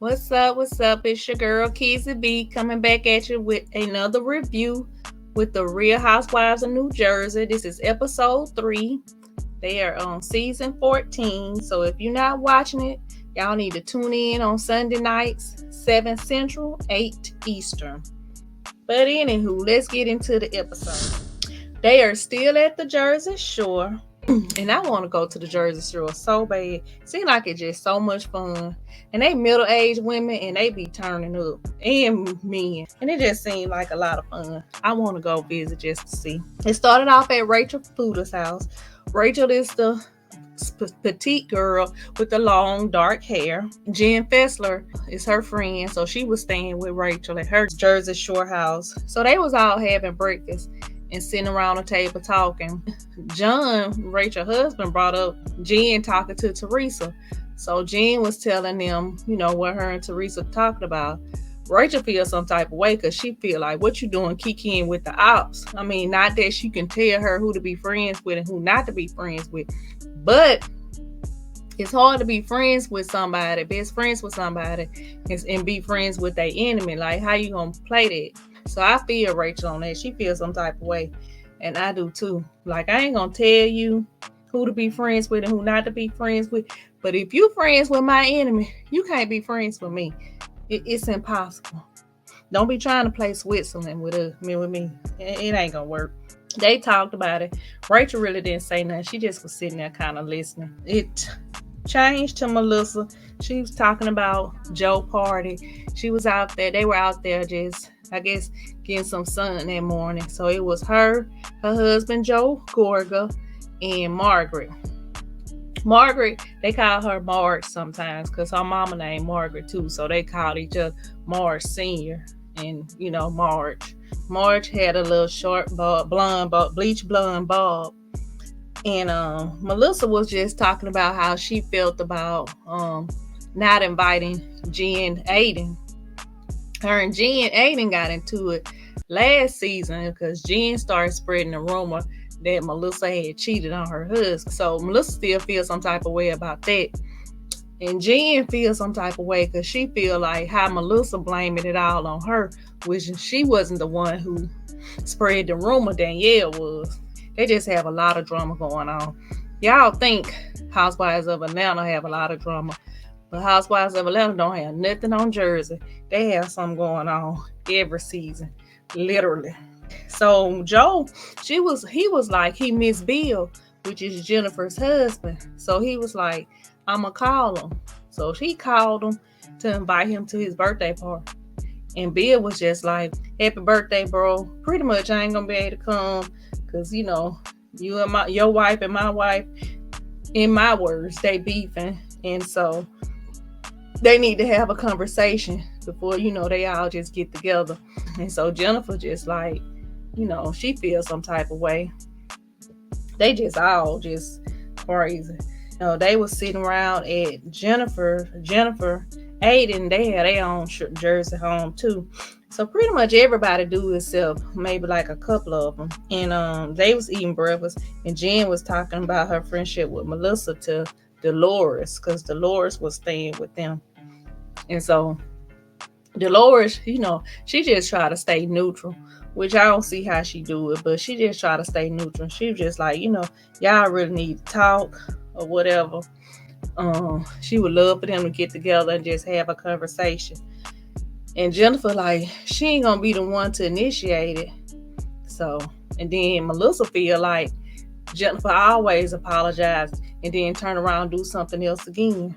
What's up? What's up? It's your girl Kizzy B coming back at you with another review with the Real Housewives of New Jersey. This is episode 3. They are on season 14. So if you're not watching it, y'all need to tune in on Sunday nights, 7 Central, 8 Eastern. But anywho, let's get into the episode. They are still at the Jersey Shore. And I want to go to the Jersey Shore so bad. Seems like it's just so much fun. And they middle-aged women and they be turning up. And men. And it just seemed like a lot of fun. I want to go visit just to see. It started off at Rachel Fuda's house. Rachel is the petite girl with the long dark hair. Jen Fessler is her friend. So she was staying with Rachel at her Jersey Shore house. So they was all having breakfast and sitting around the table talking. John, Rachel's husband, brought up Jen talking to Teresa. So Jen was telling them, what her and Teresa talked about. Rachel feels some type of way because she feel like, what you doing kicking with the ops? I mean, not that she can tell her who to be friends with and who not to be friends with, but it's hard to be friends with somebody, best friends with somebody, and be friends with their enemy. Like, how you gonna play that? So I feel Rachel on that. She feels some type of way. And I do too. Like, I ain't gonna tell you who to be friends with and who not to be friends with. But if you friends with my enemy, you can't be friends with me. It's impossible. Don't be trying to play Switzerland with me. It ain't gonna work. They talked about it. Rachel really didn't say nothing. She just was sitting there kind of listening. It changed to Melissa. She was talking about Joe party. She was out there. They were out there just, I guess, getting some sun that morning. So it was her husband, Joe Gorga, and Margaret. Margaret, they call her Marge sometimes because her mama named Margaret too. So they called each other Marge Senior and, Marge. Marge had a little short bleach blonde bob. And Melissa was just talking about how she felt about not inviting Jen Aiden. Her and Jen Aiden got into it last season because Jen started spreading the rumor that Melissa had cheated on her husband. So Melissa still feels some type of way about that. And Jen feels some type of way because she feel like how Melissa blaming it all on her, which she wasn't the one who spread the rumor. Danielle was. They just have a lot of drama going on. Y'all think Housewives of Atlanta have a lot of drama, but Housewives of Atlanta don't have nothing on Jersey. They have something going on every season, literally. So Joe, he was like, he missed Bill, which is Jennifer's husband. So he was like, I'ma call him. So she called him to invite him to his birthday party. And Bill was just like, happy birthday, bro. Pretty much I ain't gonna be able to come because, you and your wife and my wife, in my words, they beefing. And so they need to have a conversation before, they all just get together. And so Jennifer just like, she feels some type of way. They just all just crazy. They was sitting around at Jennifer, Aiden, they had their own Jersey home too. So pretty much everybody do except maybe like a couple of them. And they was eating breakfast. And Jen was talking about her friendship with Melissa to Dolores, because Dolores was staying with them. And so Dolores, she just try to stay neutral, which I don't see how she do it, but she just try to stay neutral. She was just like, y'all really need to talk or whatever. She would love for them to get together and just have a conversation. And Jennifer, like, she ain't gonna be the one to initiate it. So, and then Melissa feel like Jennifer always apologizes and then turn around and do something else again.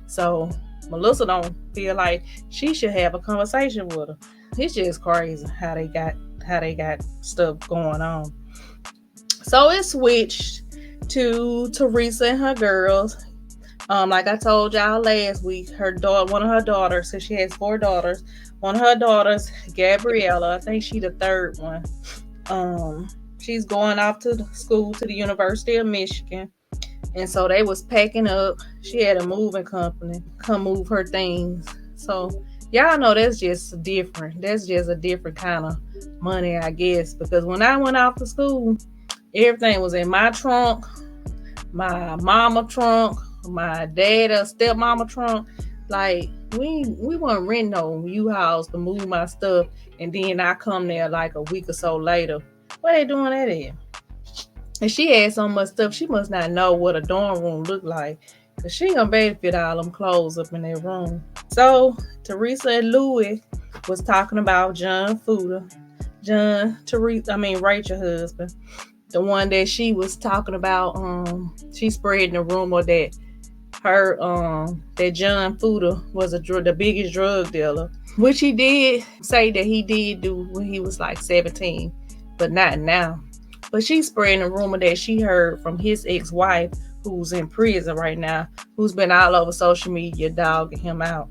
So Melissa don't feel like she should have a conversation with her. It's just crazy how they got stuff going on. So it switched to Teresa and her girls. Like I told y'all last week, one of her daughters, because she has 4 daughters. One of her daughters, Gabriella, I think she's the third one. She's going off to school to the University of Michigan. And so they was packing up. She had a moving company come move her things. So y'all know that's just different. That's just a different kind of money, I guess. Because when I went off to school, everything was in my trunk, my mama trunk, my dad or stepmama trunk. Like, we weren't renting no U-Hauls to move my stuff, and then I come there like a week or so later. What they doing that in? And she had so much stuff, she must not know what a dorm room looked like. Cause she ain't gonna be able to fit all them clothes up in that room. So Teresa and Louis was talking about John Fuda. Rachel husband. The one that she was talking about, she spreading the rumor that that John Fuda was the biggest drug dealer, which he did say that he did do when he was like 17, but not now. But she's spreading a rumor that she heard from his ex-wife, who's in prison right now, who's been all over social media dogging him out.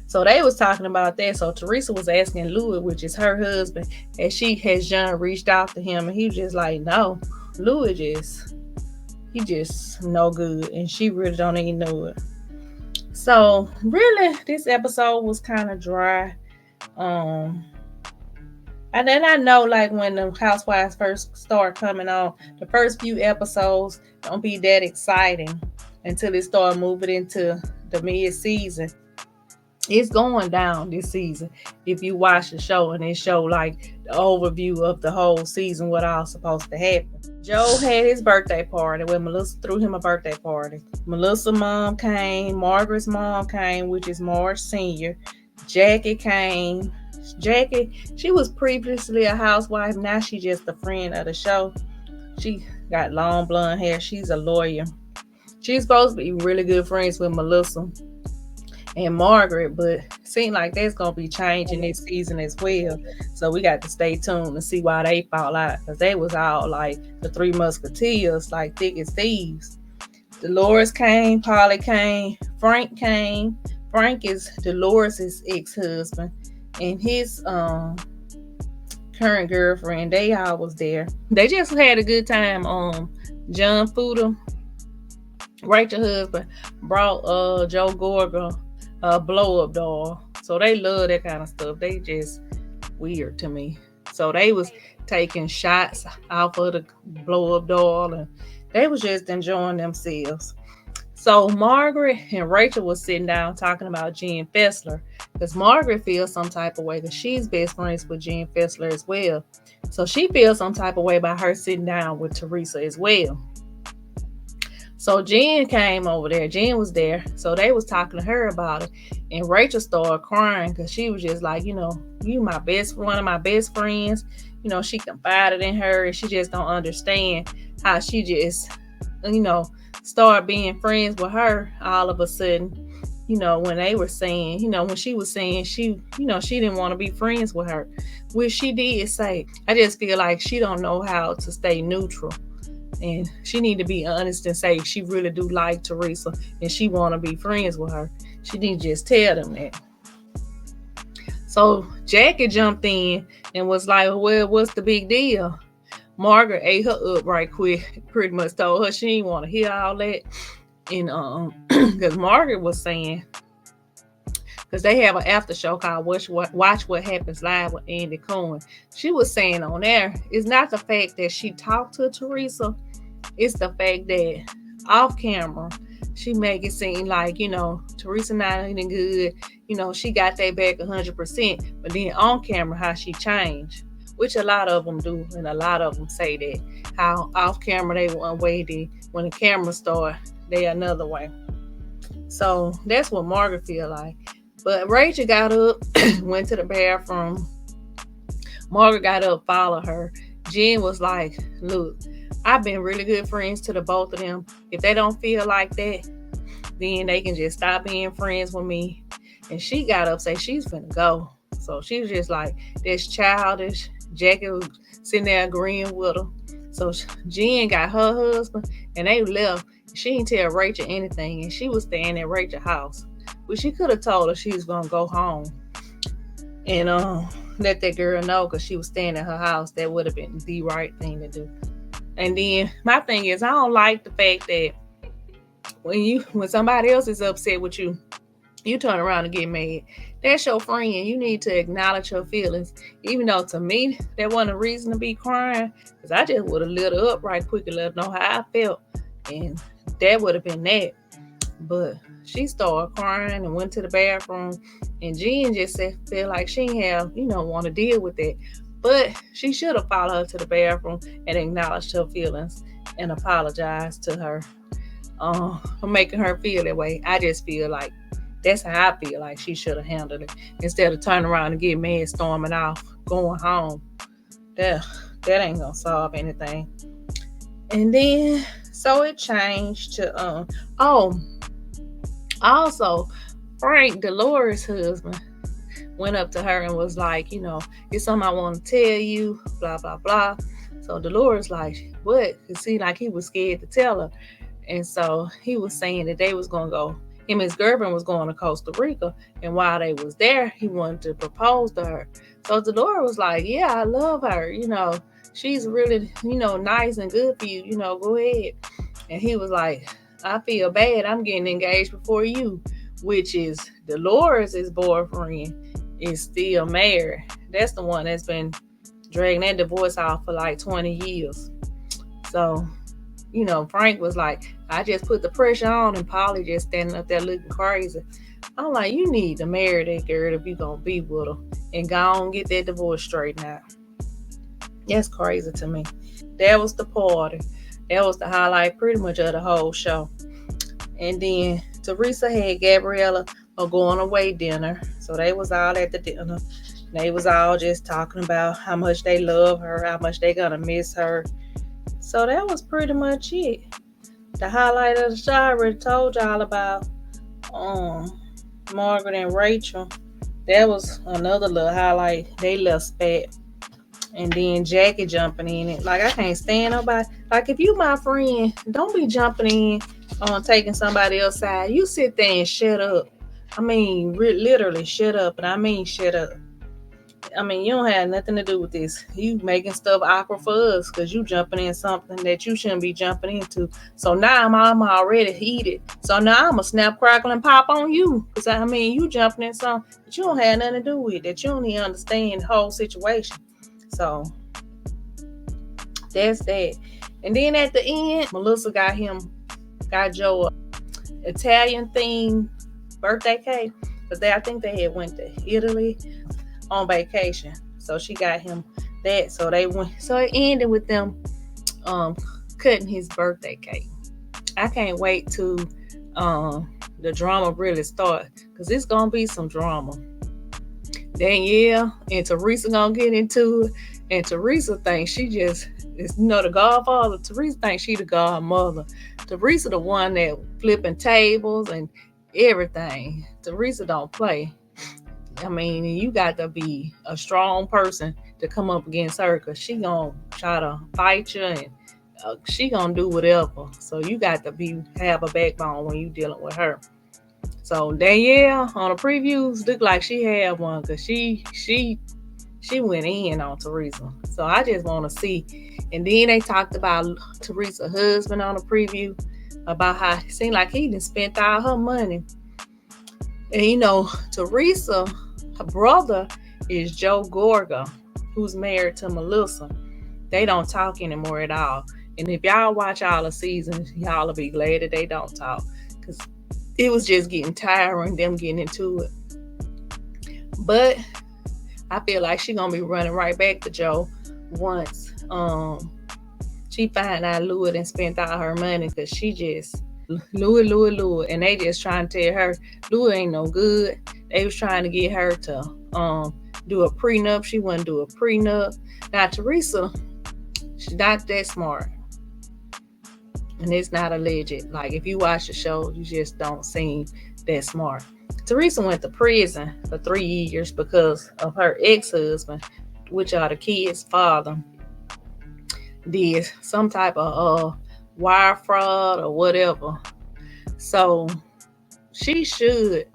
So they was talking about that. So Teresa was asking Louis, which is her husband, has John reached out to him, and he was just like, no. Louis he just no good, and she really don't even know it. So really, this episode was kind of dry. And then I know, like, when the Housewives first start coming on, the first few episodes don't be that exciting until it start moving into the mid-season. It's going down this season if you watch the show, and it show like the overview of the whole season, what all supposed to happen. Joe had his birthday party where Melissa threw him a birthday party. Melissa's mom came, Margaret's mom came, which is Marge Sr. Jackie came. Jackie, she was previously a housewife. Now she's just a friend of the show. She got long blonde hair. She's a lawyer. She's supposed to be really good friends with Melissa and Margaret, but it seems like that's going to be changing this season as well. So we got to stay tuned and see why they fall out, because they was all like the Three Musketeers, like thick as thieves. Dolores came, Polly came, Frank came. Frank is Dolores' ex-husband, and his current girlfriend. They all was there. They just had a good time. John Fuda, Rachel husband, brought Joe Gorga a blow-up doll. So they love that kind of stuff. They just weird to me. So they was taking shots off of the blow-up doll, and they was just enjoying themselves. So Margaret and Rachel was sitting down talking about Jen Fessler, because Margaret feels some type of way because she's best friends with Jen Fessler as well. So she feels some type of way about her sitting down with Teresa as well. So Jen came over there. Jen was there. So they was talking to her about it. And Rachel started crying because she was just like, you one of my best friends. She confided in her, and she just don't understand how she just, start being friends with her all of a sudden. When they were saying, when she was saying she didn't want to be friends with her, which she did say. I just feel like she don't know how to stay neutral. And she need to be honest and say she really do like Teresa and she want to be friends with her. She need to just tell them that. So Jackie jumped in and was like, well, what's the big deal? Margaret ate her up right quick, pretty much told her she didn't want to hear all that. And because Margaret was saying, because they have an after show called Watch What Happens Live with Andy Cohen. She was saying on there, it's not the fact that she talked to Teresa, it's the fact that off camera, she make it seem like, Teresa not eating good, she got that back 100%, but then on camera, how she changed, which a lot of them do, and a lot of them say that, how off camera they one way, then when the camera start, they another way. So that's what Margaret feel like. But Rachel got up, went to the bathroom. Margaret got up, followed her. Jen was like, look, I've been really good friends to the both of them. If they don't feel like that, then they can just stop being friends with me. And she got up, say she's finna go. So she was just like, that's childish. Jackie was sitting there agreeing with her. So Jen got her husband, and they left. She didn't tell Rachel anything, and she was staying at Rachel's house. But she could have told her she was going to go home and let that girl know, because she was staying at her house. That would have been the right thing to do. And then my thing is, I don't like the fact that when somebody else is upset with you, you turn around and get mad. That's your friend. You need to acknowledge her feelings. Even though to me, that wasn't a reason to be crying, because I just would have lit her up right quick and let her know how I felt. And that would have been that. But she started crying and went to the bathroom. And Jen just felt like she didn't have, want to deal with that. But she should have followed her to the bathroom and acknowledged her feelings and apologized to her for making her feel that way. I just feel like that's how I feel like she should have handled it. Instead of turning around and getting mad, storming off, going home. That ain't gonna solve anything. And then so it changed to also Frank, Dolores' husband, went up to her and was like, it's something I want to tell you, blah blah blah. So Dolores like, what? It seemed like he was scared to tell her. And so he was saying that they was gonna go, him and his girlfriend was going to Costa Rica, and while they was there, he wanted to propose to her. So Dolores was like, yeah, I love her, she's really, nice and good for you, go ahead. And he was like, I feel bad, I'm getting engaged before you, which is Dolores' boyfriend is still married. That's the one that's been dragging that divorce out for like 20 years. So Frank was like, I just put the pressure on, and Polly just standing up there looking crazy. I'm like, you need to marry that girl if you gonna be with her, and go on get that divorce straightened out. That's crazy to me. That was the party. That was the highlight pretty much of the whole show. And then Teresa had Gabriella a going away dinner. So they was all at the dinner. They was all just talking about how much they love her, how much they gonna miss her. So that was pretty much it. The highlight of the show I already told y'all about Margaret and Rachel. That was another little highlight. They left spat. And then Jackie jumping in it. Like, I can't stand nobody. Like, if you my friend, don't be jumping in on taking somebody else's side. You sit there and shut up. I mean, literally shut up. And I mean shut up. I mean, you don't have nothing to do with this. You making stuff awkward for us because you jumping in something that you shouldn't be jumping into. So now I'm already heated. So now I'm going to snap, crackle, and pop on you. Because, I mean, you jumping in something that you don't have nothing to do with, that you don't even understand the whole situation. So that's that. And then at the end, Melissa got Joe Italian themed birthday cake. Because I think they had went to Italy on vacation. So she got him that. So it ended with them cutting his birthday cake. I can't wait to the drama really start. Because it's gonna be some drama. Danielle and Teresa gonna get into it. And Teresa thinks she just is the godfather. Teresa thinks she the godmother. Teresa the one that flipping tables and everything. Teresa don't play. I mean, you got to be a strong person to come up against her, because she gonna try to fight you, and she gonna do whatever. So you got to have a backbone when you dealing with her. So Danielle on the previews looked like she had one, because she went in on Teresa. So I just want to see. And then they talked about Teresa's husband on the preview, about how it seemed like he done spent all her money. And Teresa, her brother is Joe Gorga, who's married to Melissa. They don't talk anymore at all. And if y'all watch all the seasons, y'all will be glad that they don't talk, because it was just getting tiring, them getting into it. But I feel like she's going to be running right back to Joe once she find out Louis done spent all her money, because she just Louis, and they just trying to tell her Louis ain't no good. They was trying to get her to do a prenup. She wouldn't do a prenup. Now Teresa, she's not that smart, and it's not alleged. Like, if you watch the show, you just don't seem that smart. Teresa went to prison for 3 years because of her ex-husband, which are the kids' father, did some type of wire fraud or whatever. So she had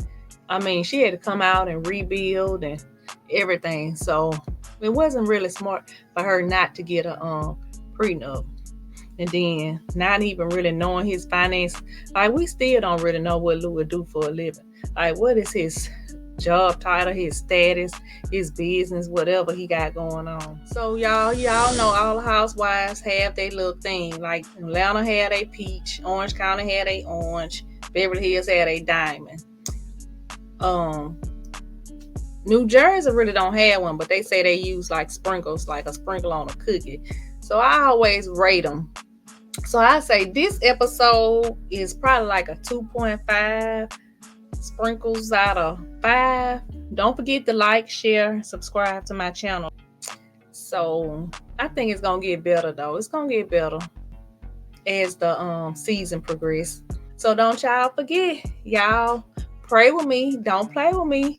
to come out and rebuild and everything. So it wasn't really smart for her not to get a prenup. And then not even really knowing his finance. Like, we still don't really know what Louis do for a living. Like, what is his job title, his status, his business, whatever he got going on. So y'all know all the housewives have their little thing. Like, Atlanta had a peach, Orange County had a orange, Beverly Hills had a diamond. New Jersey really don't have one, but they say they use like sprinkles, like a sprinkle on a cookie. So I always rate them. So I say this episode is probably like a 2.5 sprinkles out of 5. Don't forget to like, share, subscribe to my channel. So I think it's gonna get better though. It's gonna get better as the season progresses. So don't y'all forget, y'all pray with me, don't play with me.